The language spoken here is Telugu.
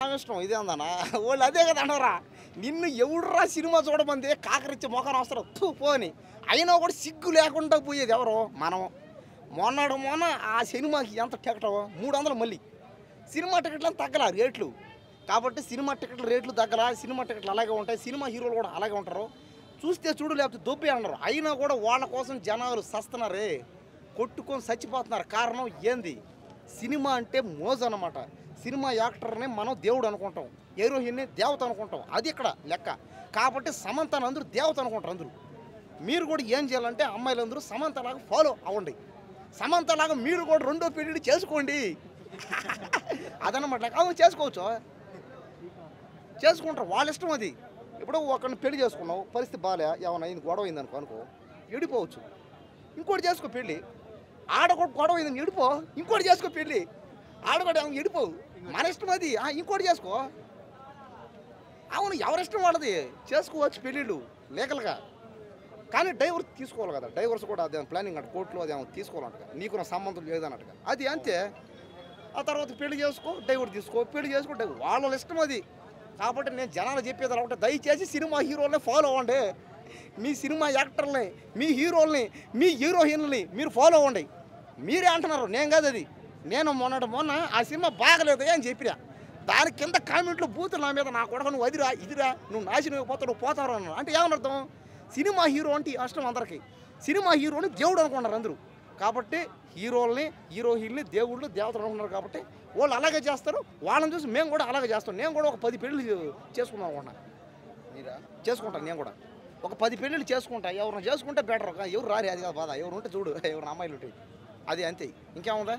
ఇష్టం ఇదే ఉందన్నా వాళ్ళు అదే కదా అన్నారా నిన్ను ఎవడురా సినిమా చూడమంది కాకరిచ్చి మొఖాన్ని వస్తారు తూ పోని అయినా కూడా సిగ్గు లేకుండా పోయేది ఎవరు మనం మొన్న ఆ సినిమాకి ఎంత టికెట్ 300 మళ్ళీ సినిమా టికెట్లు తగ్గల రేట్లు కాబట్టి సినిమా టికెట్ల రేట్లు తగ్గల సినిమా టికెట్లు అలాగే ఉంటాయి సినిమా హీరోలు కూడా అలాగే ఉంటారు చూస్తే చూడు లేకపోతే దొబ్బే అన్నారు అయినా కూడా వాళ్ళ కోసం జనాలు సస్తున్నారే కొట్టుకొని చచ్చిపోతున్నారు కారణం ఏంది సినిమా అంటే మోజు అన్నమాట సినిమా యాక్టర్ని మనం దేవుడు అనుకుంటాం హీరోయిన్ని దేవత అనుకుంటాం అది ఇక్కడ లెక్క కాబట్టి సమంతను అందరూ దేవత అనుకుంటారు అందరూ మీరు కూడా ఏం చేయాలంటే అమ్మాయిలందరూ సమంతలాగా ఫాలో అవ్వండి సమంతలాగా మీరు కూడా రెండో పెళ్లి చేసుకోండి అదనమాట అవును చేసుకోవచ్చు చేసుకుంటారు వాళ్ళ ఇష్టం అది ఇప్పుడు ఒకరిని పెళ్లి చేసుకున్నావు పరిస్థితి బాలే ఏమన్నా అయింది గొడవ అయింది అనుకో ఎడిపోవచ్చు ఇంకోటి చేసుకో పెళ్ళి ఆడకొక గొడవ అయిందని ఎడిపో ఇంకోటి చేసుకో పెళ్ళి ఆడగొడ ఎడిపోవు మన ఇష్టం అది ఇంకోటి చేసుకో అవును ఎవరిష్టం వాళ్ళది చేసుకోవచ్చు పెళ్ళిళ్ళు లీగల్గా కానీ డైవర్స్ తీసుకోవాలి కదా డైవర్స్ కూడా అదే ప్లానింగ్ అంటే కోర్టులో అది తీసుకోవాలంటగా నీకు నా సంబంధం లేదన్నట్టుగా అది అంతే ఆ తర్వాత పెళ్లి చేసుకో డైవర్స్ తీసుకో పెళ్లి చేసుకో వాళ్ళ ఇష్టం అది కాబట్టి నేను జనాలు చెప్పేది అలాంటి దయచేసి సినిమా హీరోల్ని ఫాలో అవ్వండి మీ సినిమా యాక్టర్ని మీ హీరోల్ని మీ హీరోయిన్లని మీరు ఫాలో అవ్వండి మీరే అంటున్నారు నేను కాదు అది నేను మొన్న ఆ సినిమా బాగలేదు అని చెప్పిరా దాని కింద కామెంట్లో బూతులు నా మీద నా కొడక నువ్వు అదిరా ఇదిరా నువ్వు నాశనం అయిపోతావు నువ్వు పోతావు అన్నారు అంటే ఏమనర్థం సినిమా హీరో అంటే ఇష్టం అందరికీ సినిమా హీరోని దేవుడు అనుకున్నారు అందరూ కాబట్టి హీరోల్ని హీరోయిన్ని దేవుళ్ళు దేవతలు అనుకున్నారు కాబట్టి వాళ్ళు అలాగే చేస్తారు వాళ్ళని చూసి మేము కూడా అలాగే చేస్తాం నేను కూడా ఒక 10 పెళ్ళిళ్ళు చేసుకుందాం అనుకున్నా చేసుకుంటాను నేను కూడా ఒక 10 పెళ్ళిళ్ళు చేసుకుంటా ఎవరిని చేసుకుంటే బెటర్ ఎవరు రారి అది కాదు బాధ ఎవరు ఉంటే చూడు ఎవరు అమ్మాయిలు ఉంటాయి అది అంతే ఇంకేముందా